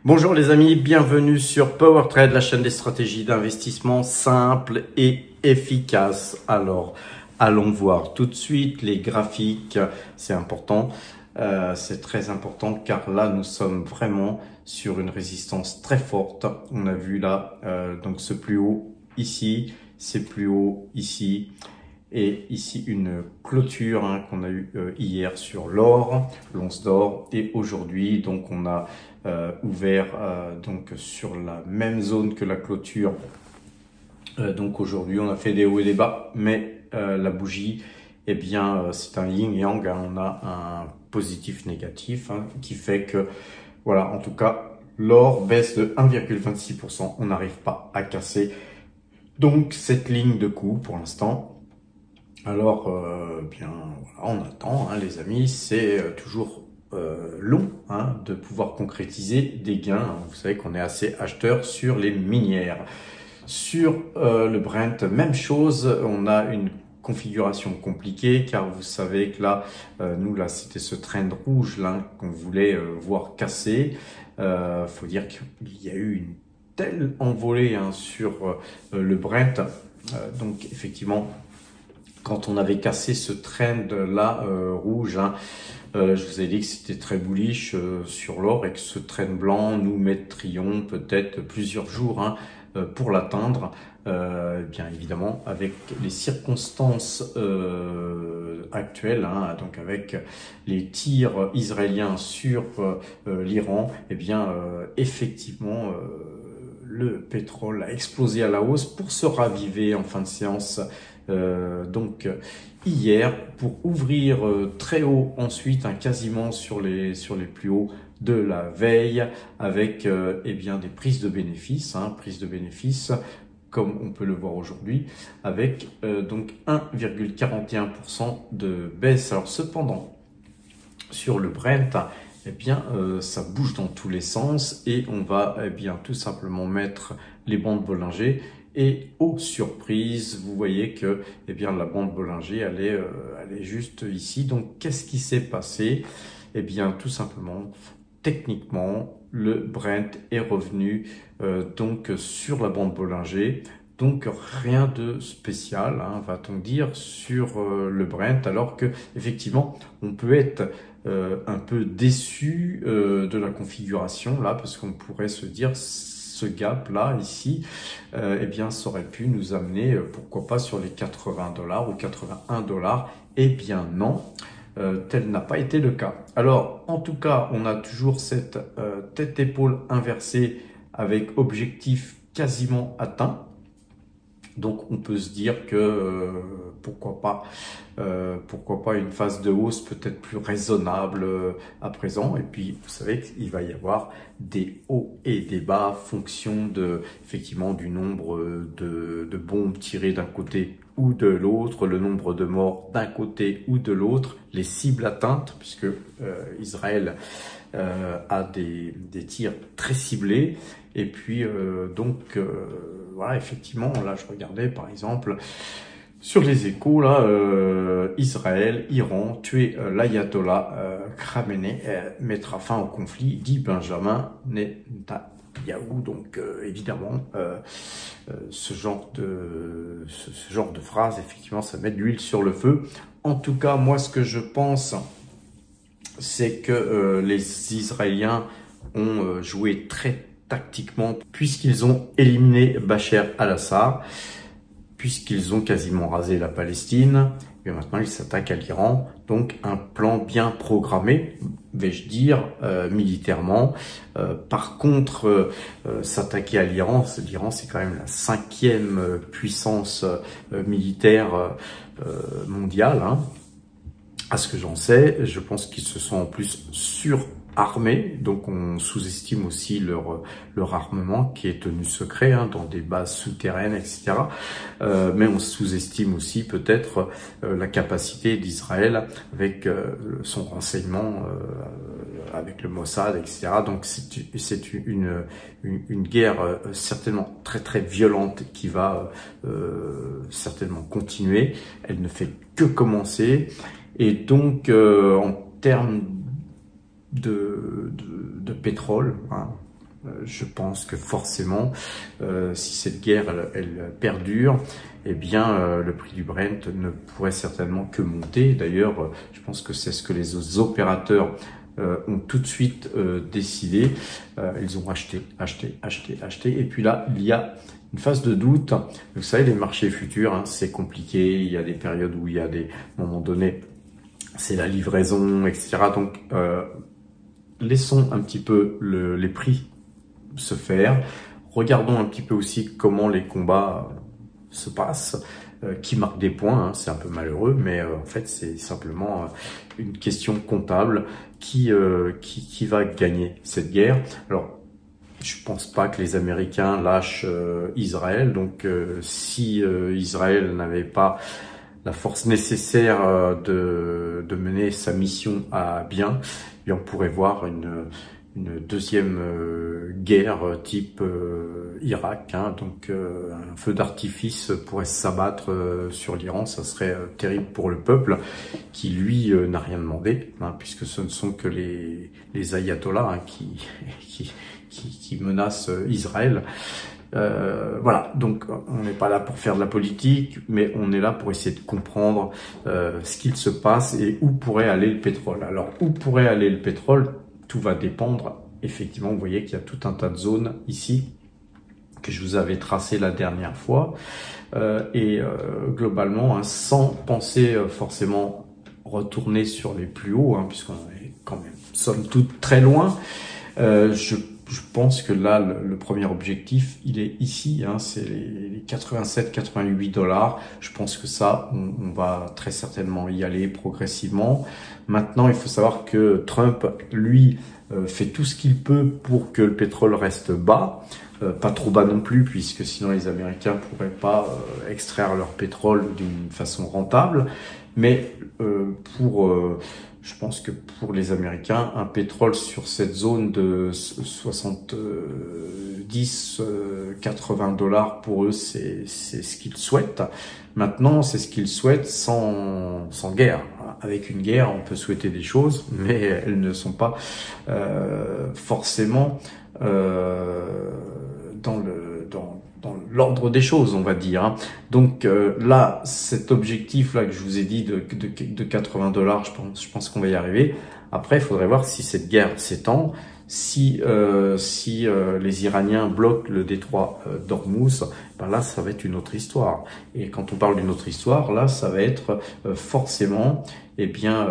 Bonjour les amis, bienvenue sur PowerTrade, la chaîne des stratégies d'investissement simples et efficaces. Alors, allons voir tout de suite les graphiques, c'est important, c'est très important car là nous sommes vraiment sur une résistance très forte. On a vu là donc ce plus haut ici, c'est plus haut ici. Et ici, une clôture qu'on a eu hier sur l'or, l'once d'or. Et aujourd'hui, donc on a ouvert donc sur la même zone que la clôture. Donc aujourd'hui, on a fait des hauts et des bas, mais la bougie, eh bien, c'est un yin-yang. On a un positif-négatif qui fait que, voilà, en tout cas, l'or baisse de 1,26%. On n'arrive pas à casser donc cette ligne de coup pour l'instant. Alors, bien, voilà, on attend, les amis, c'est toujours long de pouvoir concrétiser des gains. Vous savez qu'on est assez acheteur sur les minières. Sur le Brent, même chose, on a une configuration compliquée car vous savez que là, nous là, c'était ce trend rouge là qu'on voulait voir casser. Faut dire qu'il y a eu une telle envolée sur le Brent, donc effectivement. Quand on avait cassé ce trend là rouge, je vous ai dit que c'était très bullish sur l'or et que ce trend blanc nous mettrions peut-être plusieurs jours pour l'atteindre. Bien évidemment, avec les circonstances actuelles, donc avec les tirs israéliens sur l'Iran, eh bien effectivement le pétrole a explosé à la hausse pour se raviver en fin de séance. Donc hier pour ouvrir très haut ensuite quasiment sur les plus hauts de la veille avec eh bien des prises de bénéfices, comme on peut le voir aujourd'hui avec donc 1,41% de baisse. Alors cependant sur le Brent, eh bien ça bouge dans tous les sens et on va bien tout simplement mettre les bandes Bollinger. Et aux surprises, vous voyez que eh bien la bande Bollinger elle est juste ici. Donc qu'est-ce qui s'est passé? Eh bien tout simplement, techniquement, le Brent est revenu donc sur la bande Bollinger. Donc rien de spécial, va-t-on dire, sur le Brent, alors que effectivement on peut être un peu déçu de la configuration là, parce qu'on pourrait se dire ce gap là ici, eh bien ça aurait pu nous amener pourquoi pas sur les $80 ou $81. Eh bien non, tel n'a pas été le cas. Alors en tout cas on a toujours cette tête-épaule inversée avec objectif quasiment atteint. Donc on peut se dire que pourquoi pas une phase de hausse peut-être plus raisonnable à présent. Et puis vous savez qu'il va y avoir des hauts et des bas en fonction effectivement du nombre de bombes tirées d'un côté ou de l'autre, le nombre de morts d'un côté ou de l'autre, les cibles atteintes, puisque Israël a des tirs très ciblés. Et puis donc voilà, effectivement, là je regardais par exemple sur les échos là, Israël, Iran, tuer l'ayatollah Khamenei mettra fin au conflit, dit Benjamin Netanyahou. Donc évidemment ce genre de phrase, effectivement, ça met de l'huile sur le feu. En tout cas, moi ce que je pense, c'est que les Israéliens ont joué très tactiquement, puisqu'ils ont éliminé Bachar al-Assad, puisqu'ils ont quasiment rasé la Palestine, et maintenant ils s'attaquent à l'Iran. Donc un plan bien programmé, vais-je dire, militairement. Par contre, s'attaquer à l'Iran c'est quand même la 5e puissance militaire mondiale. À ce que j'en sais, je pense qu'ils se sont en plus surarmés, donc on sous-estime aussi leur armement qui est tenu secret dans des bases souterraines, etc. Mais on sous-estime aussi peut-être la capacité d'Israël avec son renseignement, avec le Mossad, etc. Donc c'est une guerre certainement très très violente qui va certainement continuer. Elle ne fait que commencer. Et donc, en termes de pétrole, je pense que forcément, si cette guerre elle perdure, eh bien le prix du Brent ne pourrait certainement que monter. D'ailleurs, je pense que c'est ce que les opérateurs ont tout de suite décidé. Ils ont acheté. Et puis là, il y a une phase de doute. Vous savez, les marchés futurs, hein, c'est compliqué. Il y a des périodes où il y a des moments donnés, c'est la livraison, etc. Donc, laissons un petit peu les prix se faire. Regardons un petit peu aussi comment les combats se passent, qui marquent des points. Hein, c'est un peu malheureux, mais en fait, c'est simplement une question comptable qui va gagner cette guerre. Alors, je pense pas que les Américains lâchent Israël. Donc, si Israël n'avait pas la force nécessaire de mener sa mission à bien, et on pourrait voir une deuxième guerre type Irak. Hein, donc, un feu d'artifice pourrait s'abattre sur l'Iran. Ça serait terrible pour le peuple qui, lui, n'a rien demandé, hein, puisque ce ne sont que les ayatollahs hein, qui menacent Israël. Voilà, donc on n'est pas là pour faire de la politique, mais on est là pour essayer de comprendre ce qu'il se passe et où pourrait aller le pétrole. Alors, où pourrait aller le pétrole? Tout va dépendre. Effectivement, vous voyez qu'il y a tout un tas de zones ici que je vous avais tracées la dernière fois. Globalement, hein, sans penser forcément retourner sur les plus hauts, hein, puisqu'on est quand même, somme toute, très loin, je pense que là, le premier objectif, il est ici, hein, c'est les 87-88 $. Je pense que ça, on va très certainement y aller progressivement. Maintenant, il faut savoir que Trump, lui, fait tout ce qu'il peut pour que le pétrole reste bas. Pas trop bas non plus, puisque sinon les Américains pourraient pas extraire leur pétrole d'une façon rentable. Mais je pense que pour les Américains, un pétrole sur cette zone de 70-80 $, pour eux, c'est ce qu'ils souhaitent. Maintenant, c'est ce qu'ils souhaitent sans guerre. Avec une guerre, on peut souhaiter des choses, mais elles ne sont pas forcément dans l'ordre des choses, on va dire. Hein. Donc là, cet objectif-là que je vous ai dit de 80 $, je pense qu'on va y arriver. Après, il faudrait voir si cette guerre s'étend, si les Iraniens bloquent le détroit d'Ormuz, ben là, ça va être une autre histoire. Et quand on parle d'une autre histoire, là, ça va être forcément eh bien,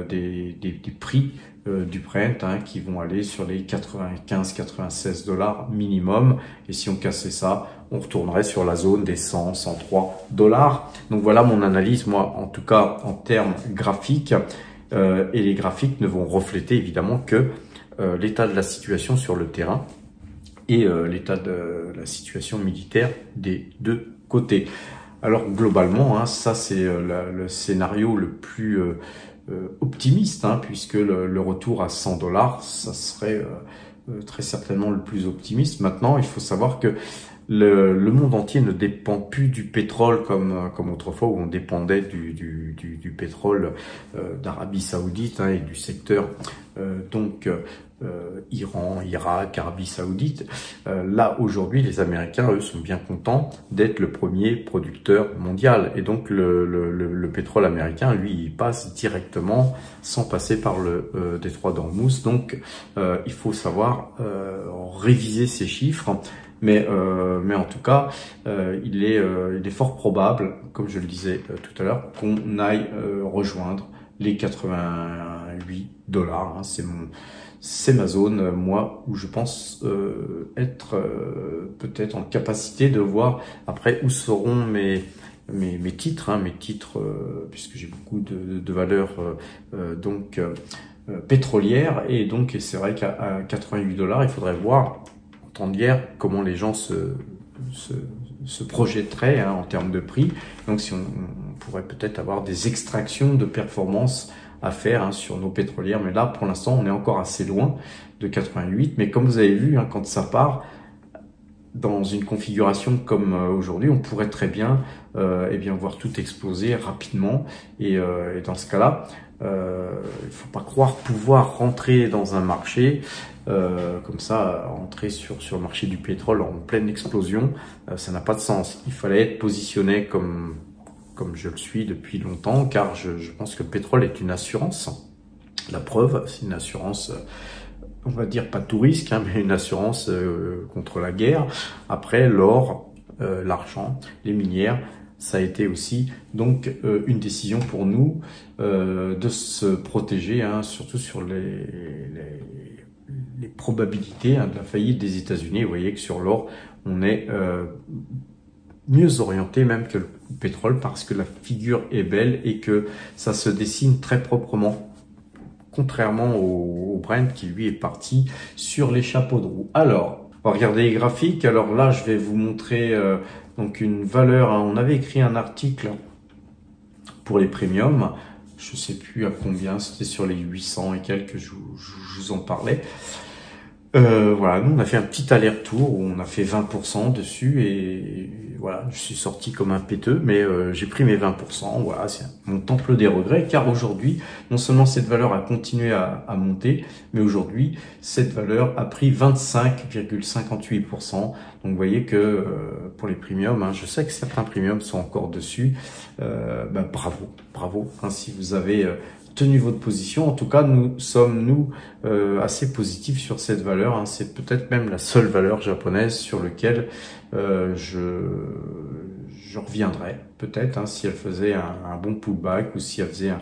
des prix du Brent hein, qui vont aller sur les 95-96 $ minimum. Et si on cassait ça, on retournerait sur la zone des 100-103 $. Donc voilà mon analyse, moi, en tout cas en termes graphiques. Et les graphiques ne vont refléter évidemment que l'état de la situation sur le terrain et l'état de la situation militaire des deux côtés. Alors globalement, hein, ça c'est le scénario le plus optimiste, hein, puisque le retour à 100 $, ça serait très certainement le plus optimiste. Maintenant, il faut savoir que le monde entier ne dépend plus du pétrole comme autrefois où on dépendait du pétrole d'Arabie Saoudite hein, et du secteur Iran, Irak, Arabie Saoudite. Là aujourd'hui, les Américains eux sont bien contents d'être le premier producteur mondial et donc le pétrole américain lui il passe directement sans passer par le détroit d'Ormuz. Donc il faut savoir réviser ces chiffres. Mais en tout cas, il est fort probable, comme je le disais tout à l'heure, qu'on aille rejoindre les 88 $. Hein. C'est ma zone, moi, où je pense être peut-être en capacité de voir après où seront mes titres, hein, puisque j'ai beaucoup de valeurs pétrolières et donc c'est vrai qu'à 88 $, il faudrait voir temps de guerre, comment les gens se projetteraient hein, en termes de prix. Donc si on pourrait peut-être avoir des extractions de performance à faire hein, sur nos pétrolières. Mais là, pour l'instant, on est encore assez loin de 88. Mais comme vous avez vu, hein, quand ça part, dans une configuration comme aujourd'hui, on pourrait très bien, eh bien voir tout exploser rapidement. Et dans ce cas-là, il faut pas croire pouvoir rentrer dans un marché comme ça, rentrer sur le marché du pétrole en pleine explosion, ça n'a pas de sens. Il fallait être positionné comme je le suis depuis longtemps, car je pense que le pétrole est une assurance. La preuve, c'est une assurance, on va dire pas tout risque, hein, mais une assurance contre la guerre. Après, l'or, l'argent, les minières, ça a été aussi donc une décision pour nous de se protéger, hein, surtout sur les probabilités, hein, de la faillite des États-Unis. Vous voyez que sur l'or, on est mieux orienté même que le pétrole parce que la figure est belle et que ça se dessine très proprement, contrairement au Brent qui lui est parti sur les chapeaux de roue. Alors, on va regarder les graphiques. Alors là, je vais vous montrer donc une valeur, hein. On avait écrit un article pour les premiums, je sais plus à combien, c'était sur les 800 et quelques, je vous en parlais. Voilà, nous on a fait un petit aller-retour où on a fait 20% dessus et voilà, je suis sorti comme un péteux, mais j'ai pris mes 20%. Voilà, c'est mon temple des regrets, car aujourd'hui, non seulement cette valeur a continué à monter, mais aujourd'hui, cette valeur a pris 25,58%. Donc vous voyez que pour les premiums, hein, je sais que certains premiums sont encore dessus. Bravo, hein, si vous avez tenu votre position. En tout cas, nous sommes assez positifs sur cette valeur, hein. C'est peut-être même la seule valeur japonaise sur laquelle je reviendrai peut-être, hein, si elle faisait un bon pullback ou si elle faisait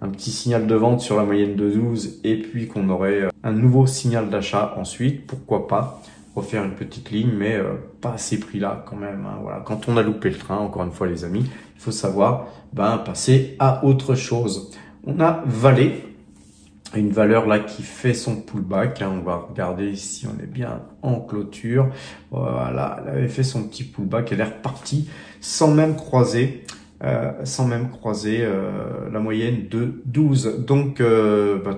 un petit signal de vente sur la moyenne de 12 et puis qu'on aurait un nouveau signal d'achat ensuite, pourquoi pas refaire une petite ligne, mais pas à ces prix-là quand même, hein. Voilà. Quand on a loupé le train, encore une fois les amis, il faut savoir passer à autre chose. On a Vale, une valeur là qui fait son pullback, hein. On va regarder si on est bien en clôture. Voilà, elle avait fait son petit pullback, elle est repartie sans même croiser la moyenne de 12. Donc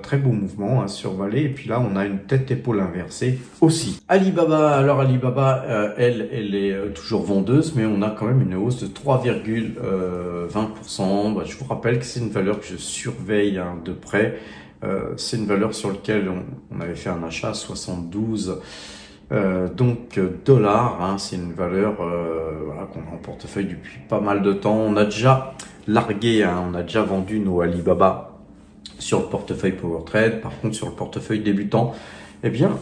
très beau mouvement, hein, sur Vale. Et puis là on a une tête épaule inversée aussi. Alibaba, alors Alibaba, elle est toujours vendeuse, mais on a quand même une hausse de 3,20%. Je vous rappelle que c'est une valeur que je surveille, hein, de près. C'est une valeur sur laquelle on avait fait un achat à 72 dollars, hein. C'est une valeur voilà, qu'on a en portefeuille depuis pas mal de temps. On a déjà largué, hein, on a déjà vendu nos Alibaba sur le portefeuille PowerTrade. Par contre, sur le portefeuille débutant, eh bien,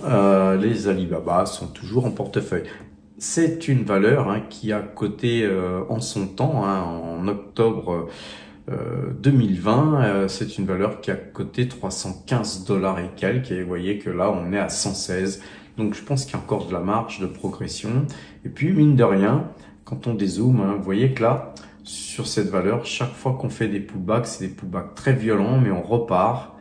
les Alibaba sont toujours en portefeuille. C'est une valeur, hein, qui a coté en son temps, hein, en octobre 2020, c'est une valeur qui a coté 315 dollars et quelques, et vous voyez que là on est à 116, donc je pense qu'il y a encore de la marge de progression. Et puis mine de rien, quand on dézoome, hein, vous voyez que là sur cette valeur, chaque fois qu'on fait des pullbacks, c'est des pullbacks très violents, mais on repart,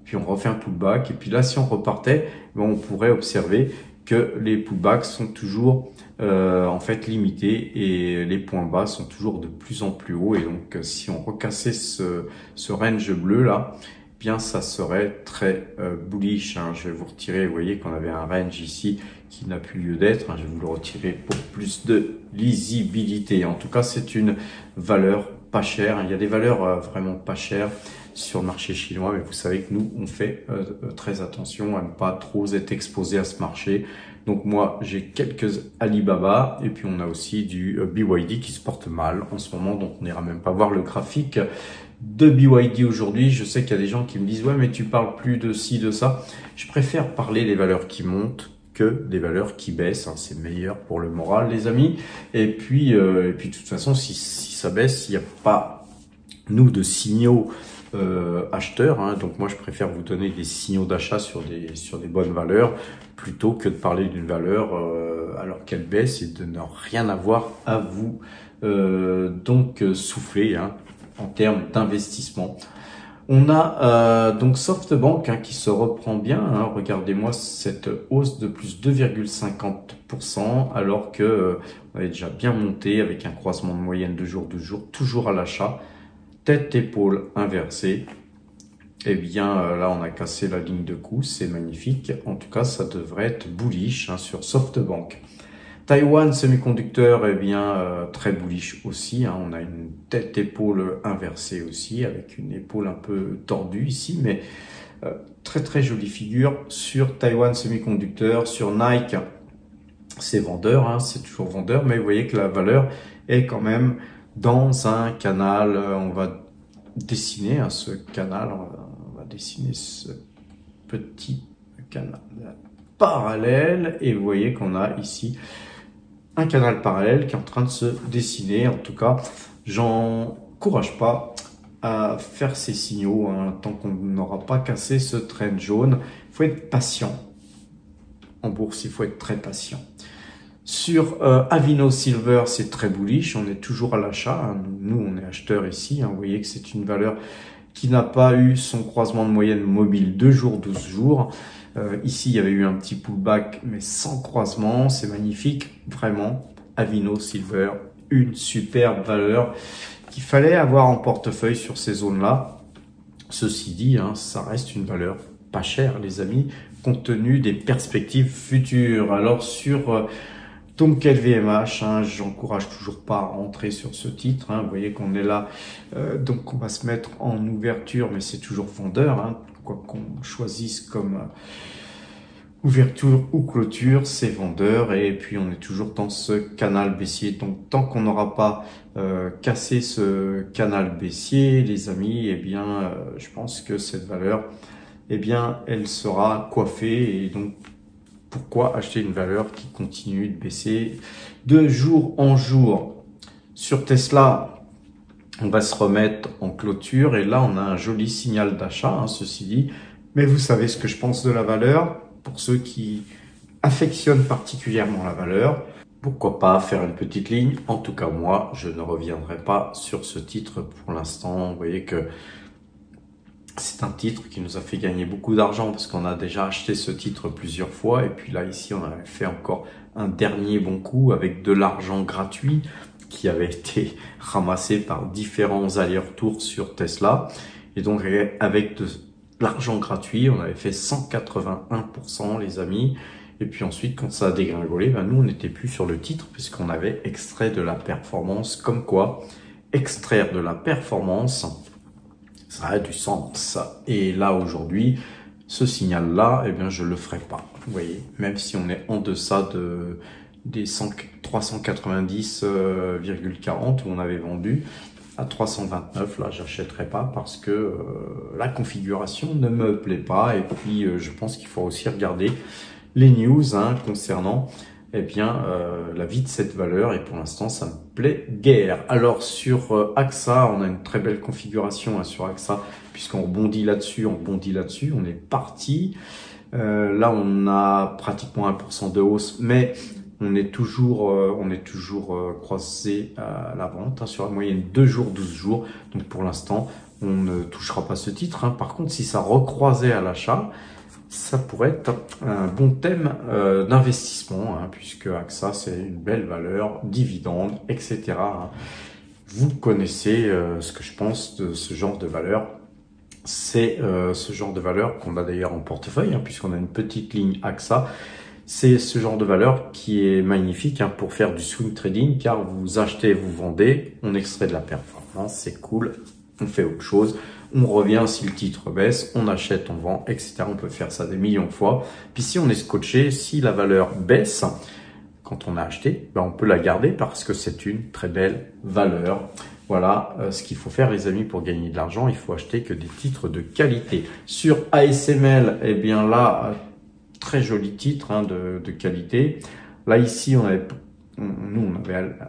puis on refait un pullback, et puis là si on repartait, on pourrait observer que les pullbacks sont toujours en fait limités et les points bas sont toujours de plus en plus hauts. Et donc si on recassait ce range bleu là, bien ça serait très bullish, hein. Je vais vous retirer, vous voyez qu'on avait un range ici qui n'a plus lieu d'être, hein. Je vais vous le retirer pour plus de lisibilité. En tout cas, c'est une valeur pas chère. Il y a des valeurs vraiment pas chères sur le marché chinois, mais vous savez que nous, on fait très attention à ne pas trop être exposé à ce marché. Donc moi, j'ai quelques Alibaba et puis on a aussi du BYD qui se porte mal en ce moment, donc on n'ira même pas voir le graphique de BYD aujourd'hui. Je sais qu'il y a des gens qui me disent « Ouais, mais tu parles plus de ci, de ça ». Je préfère parler des valeurs qui montent que des valeurs qui baissent, hein. C'est meilleur pour le moral, les amis. Et puis de toute façon, si ça baisse, il n'y a pas, nous, de signaux acheteurs, hein. Donc moi je préfère vous donner des signaux d'achat sur des bonnes valeurs plutôt que de parler d'une valeur alors qu'elle baisse et de ne rien avoir à vous souffler, hein, en termes d'investissement. On a donc SoftBank, hein, qui se reprend bien, hein. Regardez-moi cette hausse de plus 2,50% alors que on avait déjà bien monté avec un croisement de moyenne de jour, toujours à l'achat. Tête épaule inversée, eh bien là on a cassé la ligne de coup, c'est magnifique. En tout cas ça devrait être bullish, hein, sur SoftBank. Taiwan Semiconductor, eh bien, très bullish aussi. Hein. On a une tête-épaule inversée aussi, avec une épaule un peu tordue ici, mais très très jolie figure sur Taiwan Semiconductor, sur Nike. C'est vendeur, hein, c'est toujours vendeur, mais vous voyez que la valeur est quand même dans un canal. On va dessiner hein, ce canal, on va dessiner ce petit canal parallèle, et vous voyez qu'on a ici un canal parallèle qui est en train de se dessiner. En tout cas, j'encourage pas à faire ces signaux hein, tant qu'on n'aura pas cassé ce trend jaune. Il faut être patient. En bourse, il faut être très patient. Sur Avino Silver, c'est très bullish. On est toujours à l'achat. Hein. Nous, on est acheteurs ici. Hein. Vous voyez que c'est une valeur qui n'a pas eu son croisement de moyenne mobile 2 jours, 12 jours. Ici, il y avait eu un petit pullback, mais sans croisement. C'est magnifique, vraiment. Avino Silver, une superbe valeur qu'il fallait avoir en portefeuille sur ces zones-là. Ceci dit, hein, ça reste une valeur pas chère, les amis, compte tenu des perspectives futures. Alors, sur donc LVMH, hein, j'encourage toujours pas à rentrer sur ce titre. Hein, vous voyez qu'on est là, donc on va se mettre en ouverture, mais c'est toujours vendeur. Hein, quoi qu'on choisisse comme ouverture ou clôture, c'est vendeur. Et puis on est toujours dans ce canal baissier. Donc tant qu'on n'aura pas cassé ce canal baissier, les amis, eh bien, je pense que cette valeur, eh bien, elle sera coiffée. Et donc, pourquoi acheter une valeur qui continue de baisser de jour en jour? Sur Tesla, on va se remettre en clôture et là, on a un joli signal d'achat, hein, ceci dit. Mais vous savez ce que je pense de la valeur. Pour ceux qui affectionnent particulièrement la valeur, pourquoi pas faire une petite ligne? En tout cas, moi, je ne reviendrai pas sur ce titre pour l'instant. Vous voyez que c'est un titre qui nous a fait gagner beaucoup d'argent parce qu'on a déjà acheté ce titre plusieurs fois. Et puis là, ici, on avait fait encore un dernier bon coup avec de l'argent gratuit qui avait été ramassé par différents allers-retours sur Tesla. Et donc, avec de l'argent gratuit, on avait fait 181%, les amis. Et puis ensuite, quand ça a dégringolé, ben nous, on n'était plus sur le titre puisqu'on avait extrait de la performance. Comme quoi, extraire de la performance, ça a du sens. Et là, aujourd'hui, ce signal-là, eh bien, je le ferai pas. Vous voyez, même si on est en deçà des 390,40 où on avait vendu à 329, là, j'achèterai pas parce que la configuration ne me plaît pas. Et puis, je pense qu'il faut aussi regarder les news hein, concernant eh bien, la vie de cette valeur, et pour l'instant, ça me plaît guère. Alors, sur AXA, on a une très belle configuration hein, sur AXA, puisqu'on rebondit là-dessus, on est parti. Là, on a pratiquement 1% de hausse, mais on est toujours croisé à la vente hein, sur la moyenne 2 jours, 12 jours. Donc, pour l'instant, on ne touchera pas ce titre. Hein. Par contre, si ça recroisait à l'achat, ça pourrait être un bon thème d'investissement, hein, puisque AXA, c'est une belle valeur, dividende, etc. Hein. Vous connaissez ce que je pense de ce genre de valeur. C'est ce genre de valeur qu'on a d'ailleurs en portefeuille, hein, puisqu'on a une petite ligne AXA. C'est ce genre de valeur qui est magnifique hein, pour faire du swing trading, car vous achetez, vous vendez, on extrait de la performance, c'est cool, on fait autre chose. On revient si le titre baisse, on achète, on vend, etc. On peut faire ça des millions de fois. Puis si on est scotché, si la valeur baisse, quand on a acheté, ben on peut la garder parce que c'est une très belle valeur. Voilà ce qu'il faut faire les amis pour gagner de l'argent. Il faut acheter que des titres de qualité. Sur ASML, eh bien là, très joli titre hein, de qualité. Là ici, on avait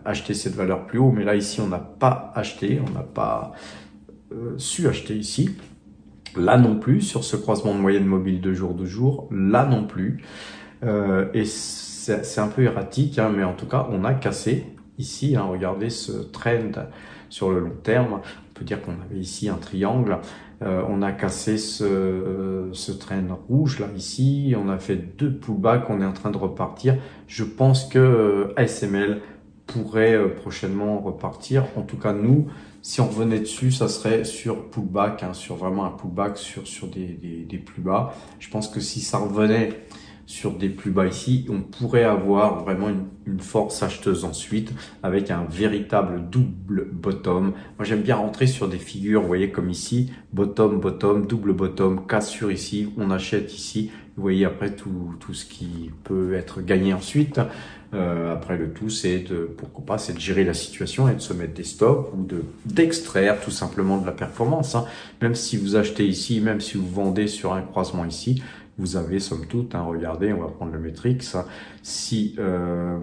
acheté cette valeur plus haut, mais là ici, on n'a pas acheté, on n'a pas su acheter ici. Là non plus, sur ce croisement de moyenne mobile de jour, là non plus. Et c'est un peu erratique, hein, mais en tout cas, on a cassé ici. Hein, regardez ce trend sur le long terme. On peut dire qu'on avait ici un triangle. On a cassé ce trend rouge là ici. On a fait 2 pullbacks. On est en train de repartir. Je pense que ASML pourrait prochainement repartir. En tout cas, nous, si on revenait dessus, ça serait sur pullback, hein, sur vraiment un pullback sur des plus bas. Je pense que si ça revenait sur des plus bas ici, on pourrait avoir vraiment une force acheteuse ensuite avec un véritable double bottom. Moi, j'aime bien rentrer sur des figures, vous voyez, comme ici, bottom, bottom, double bottom, cassure ici, on achète ici. Vous voyez après tout ce qui peut être gagné ensuite. Après le tout, c'est pourquoi pas, c'est de gérer la situation et de se mettre des stops ou d'extraire tout simplement de la performance. Hein. Même si vous achetez ici, même si vous vendez sur un croisement ici, vous avez somme toute, hein, regardez, on va prendre le Matrix. Hein. Si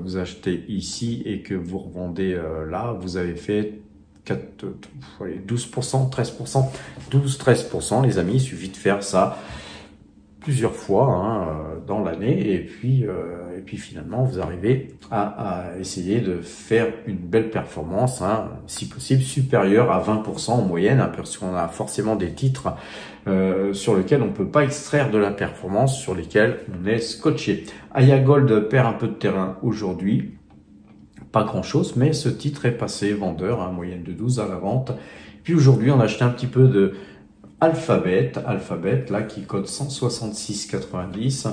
vous achetez ici et que vous revendez là, vous avez fait 12%, 13%, 12-13%, les amis, il suffit de faire ça plusieurs fois hein, dans l'année et puis finalement vous arrivez à essayer de faire une belle performance, hein, si possible supérieure à 20% en moyenne, hein, parce qu'on a forcément des titres sur lesquels on peut pas extraire de la performance, sur lesquels on est scotché. Aya Gold perd un peu de terrain aujourd'hui, pas grand chose, mais ce titre est passé vendeur, hein, moyenne de 12 à la vente. Puis aujourd'hui on a acheté un petit peu de Alphabet là qui code 166,90,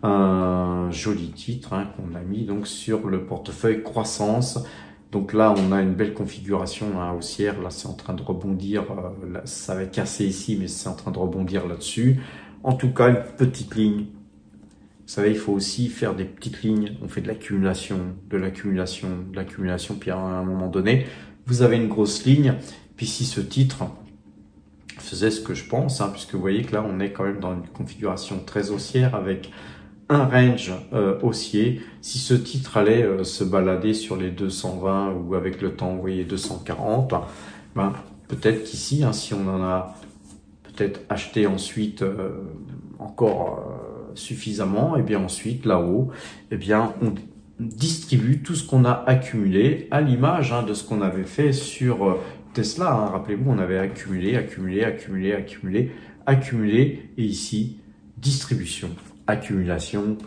un joli titre hein, qu'on a mis donc sur le portefeuille croissance. Donc là on a une belle configuration hein, haussière, là c'est en train de rebondir, là, ça va casser ici mais c'est en train de rebondir là-dessus. En tout cas une petite ligne. Vous savez, il faut aussi faire des petites lignes, on fait de l'accumulation, de l'accumulation, de l'accumulation, puis à un moment donné, vous avez une grosse ligne, puis si ce titre faisait ce que je pense, hein, puisque vous voyez que là on est quand même dans une configuration très haussière avec un range haussier. Si ce titre allait se balader sur les 220 ou avec le temps, vous voyez 240, ben, peut-être qu'ici, hein, si on en a peut-être acheté ensuite encore suffisamment, et bien ensuite là-haut, et bien on distribue tout ce qu'on a accumulé à l'image hein, de ce qu'on avait fait sur Tesla, hein, rappelez-vous, on avait accumulé, et ici, distribution, accumulation,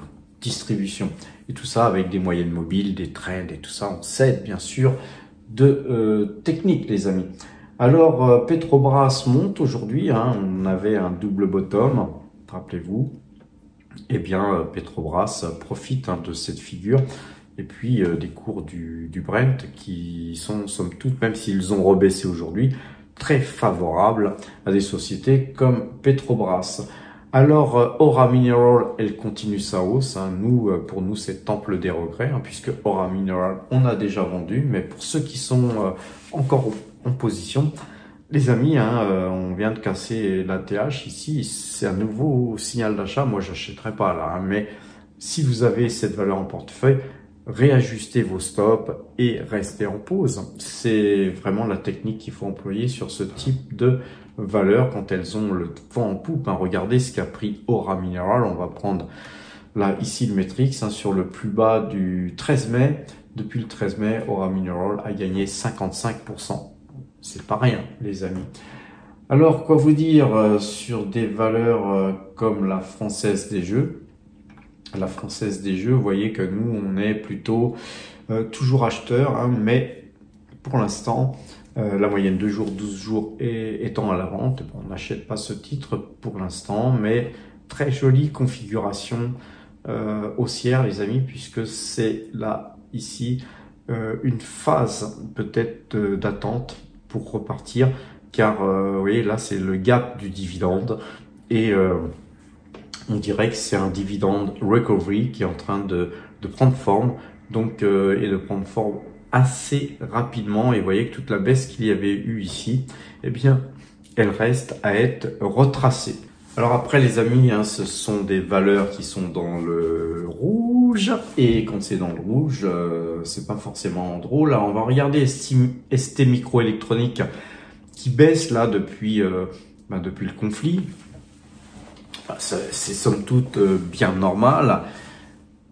distribution. Et tout ça avec des moyennes mobiles, des trends et tout ça, on s'aide bien sûr de techniques, les amis. Alors, Petrobras monte aujourd'hui, hein, on avait un double bottom, rappelez-vous. Eh bien, Petrobras profite hein, de cette figure. Et puis des cours du Brent qui sont, somme toute, même s'ils ont rebaissé aujourd'hui, très favorables à des sociétés comme Petrobras. Alors, Aura Mineral, elle continue sa hausse. Hein. Pour nous, c'est temple des regrets, hein, puisque Aura Mineral, on a déjà vendu. Mais pour ceux qui sont encore en position, les amis, hein, on vient de casser la TH ici. C'est un nouveau signal d'achat. Moi, j'achèterai pas là. Hein, mais si vous avez cette valeur en portefeuille, réajustez vos stops et restez en pause. C'est vraiment la technique qu'il faut employer sur ce type de valeurs quand elles ont le vent en poupe. Hein. Regardez ce qu'a pris Aura Mineral. On va prendre là ici le Matrix hein, sur le plus bas du 13 mai. Depuis le 13 mai, Aura Mineral a gagné 55%. C'est pas rien, les amis. Alors, quoi vous dire sur des valeurs comme la Française des Jeux? La Française des Jeux, vous voyez que nous, on est plutôt toujours acheteur, hein, mais pour l'instant, la moyenne 2 jours, 12 jours étant à la vente, on n'achète pas ce titre pour l'instant, mais très jolie configuration haussière, les amis, puisque c'est là, ici, une phase peut-être d'attente pour repartir, car vous voyez, là, c'est le gap du dividende, et on dirait que c'est un dividende recovery qui est en train de prendre forme, donc et de prendre forme assez rapidement. Et vous voyez que toute la baisse qu'il y avait eu ici, eh bien, elle reste à être retracée. Alors après, les amis, hein, ce sont des valeurs qui sont dans le rouge, et quand c'est dans le rouge, c'est pas forcément drôle. Alors on va regarder ST Microélectronique qui baisse là depuis le conflit. C'est somme toute bien normal.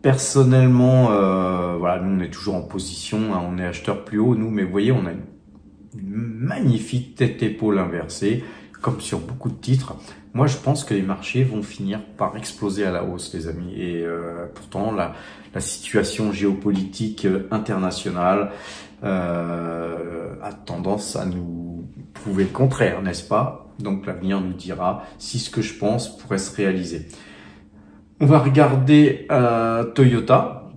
Personnellement, voilà, nous on est toujours en position, hein, on est acheteur plus haut, nous, mais vous voyez, on a une magnifique tête-épaule inversée, comme sur beaucoup de titres. Moi, je pense que les marchés vont finir par exploser à la hausse, les amis. Et pourtant, la situation géopolitique internationale a tendance à nous prouver le contraire, n'est-ce pas? Donc l'avenir nous dira si ce que je pense pourrait se réaliser. On va regarder Toyota.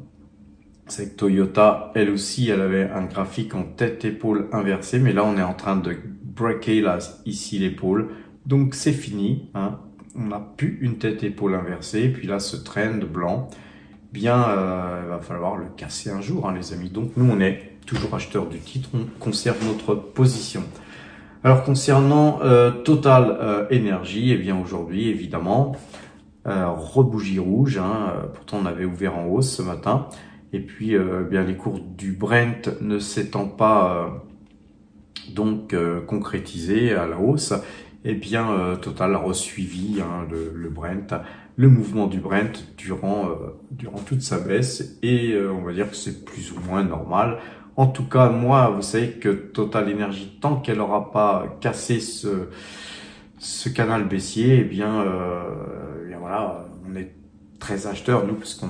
C'est que Toyota, elle aussi, elle avait un graphique en tête-épaule inversé, mais là, on est en train de breaker là, ici l'épaule. Donc, c'est fini. Hein. On n'a plus une tête-épaule inversée. Et puis là, ce trend blanc, bien, il va falloir le casser un jour, hein, les amis. Donc, nous, on est toujours acheteur du titre. On conserve notre position. Alors, concernant Total Energy, eh bien, aujourd'hui, évidemment, rebougie rouge. Hein, pourtant, on avait ouvert en hausse ce matin. Et puis, bien les cours du Brent ne s'étant pas concrétisés à la hausse, et bien Total a resuivi hein, le Brent, le mouvement du Brent durant toute sa baisse, et on va dire que c'est plus ou moins normal. En tout cas, moi, vous savez que Total Energy, tant qu'elle n'aura pas cassé ce canal baissier, eh bien voilà, on est très acheteur nous, parce qu'on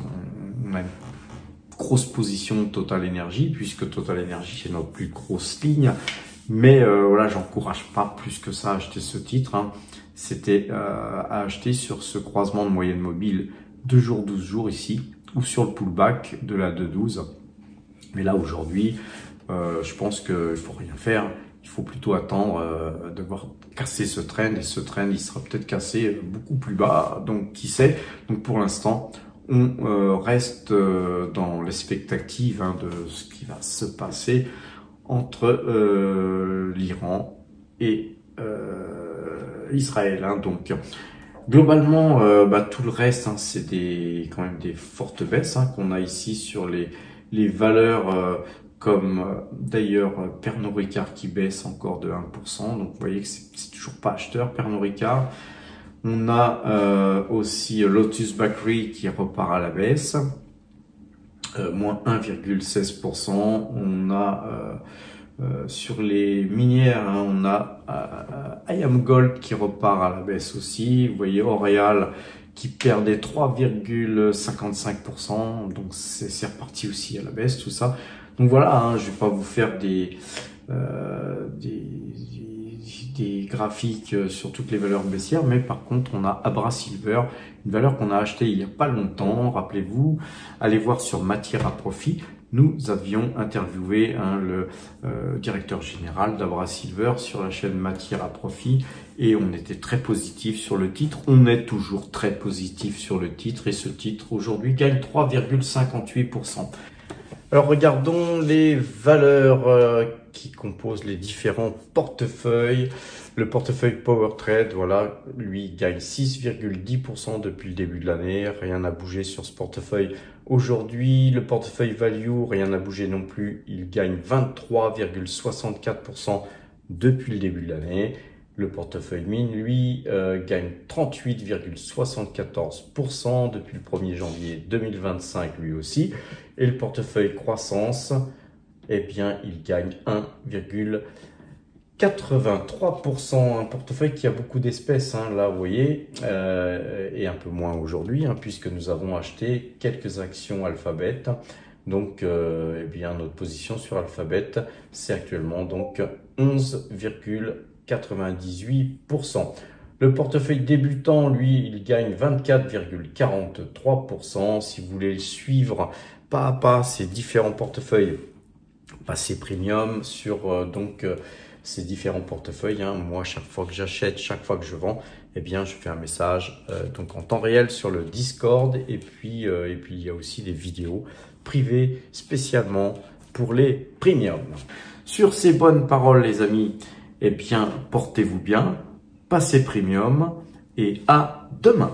a une grosse position Total Energy, puisque Total Energy c'est notre plus grosse ligne, mais voilà, j'encourage pas plus que ça à acheter ce titre. Hein. C'était à acheter sur ce croisement de moyenne mobile 2 jours 12 jours ici, ou sur le pullback de la 2-12. Mais là aujourd'hui, je pense qu'il faut rien faire. Il faut plutôt attendre de voir casser ce trend, et ce trend il sera peut-être cassé beaucoup plus bas, donc qui sait. Donc pour l'instant, on reste dans l'expectative hein, de ce qui va se passer entre l'Iran et Israël. Hein. Donc globalement, tout le reste, hein, c'est quand même des fortes baisses hein, qu'on a ici sur les valeurs comme d'ailleurs Pernod Ricard qui baisse encore de 1%. Donc vous voyez que c'est toujours pas acheteur Pernod Ricard. On a aussi Lotus Bakery qui repart à la baisse, moins 1,16%. On a sur les minières, hein, on a IAM Gold qui repart à la baisse aussi. Vous voyez L'Oréal qui perdait 3,55%, donc c'est reparti aussi à la baisse tout ça. Donc voilà, hein, je vais pas vous faire des graphiques sur toutes les valeurs baissières, mais par contre on a Abra Silver, une valeur qu'on a achetée il y a pas longtemps, rappelez-vous, allez voir sur Matière à Profit, nous avions interviewé hein, le directeur général d'Abra Silver sur la chaîne Matière à Profit, et on était très positif sur le titre, on est toujours très positif sur le titre, et ce titre aujourd'hui gagne 3,58%. Alors regardons les valeurs qui composent les différents portefeuilles. Le portefeuille Power Trade, voilà, lui gagne 6,10% depuis le début de l'année. Rien n'a bougé sur ce portefeuille. Aujourd'hui, le portefeuille Value, rien n'a bougé non plus. Il gagne 23,64% depuis le début de l'année. Le portefeuille Mine, lui, gagne 38,74% depuis le 1er janvier 2025, lui aussi. Et le portefeuille Croissance, eh bien, il gagne 1,83%. Un portefeuille qui a beaucoup d'espèces, hein, là, vous voyez, et un peu moins aujourd'hui, hein, puisque nous avons acheté quelques actions Alphabet. Donc, eh bien, notre position sur Alphabet, c'est actuellement donc 11,98%. Le portefeuille débutant, lui, il gagne 24,43%. Si vous voulez le suivre pas à pas, ces différents portefeuilles, passer premium sur ces différents portefeuilles. Hein. Moi, chaque fois que j'achète, chaque fois que je vends, eh bien, je fais un message donc en temps réel sur le Discord. Et puis, il y a aussi des vidéos privées spécialement pour les premiums. Sur ces bonnes paroles, les amis, eh bien, portez-vous bien, passez premium et à demain.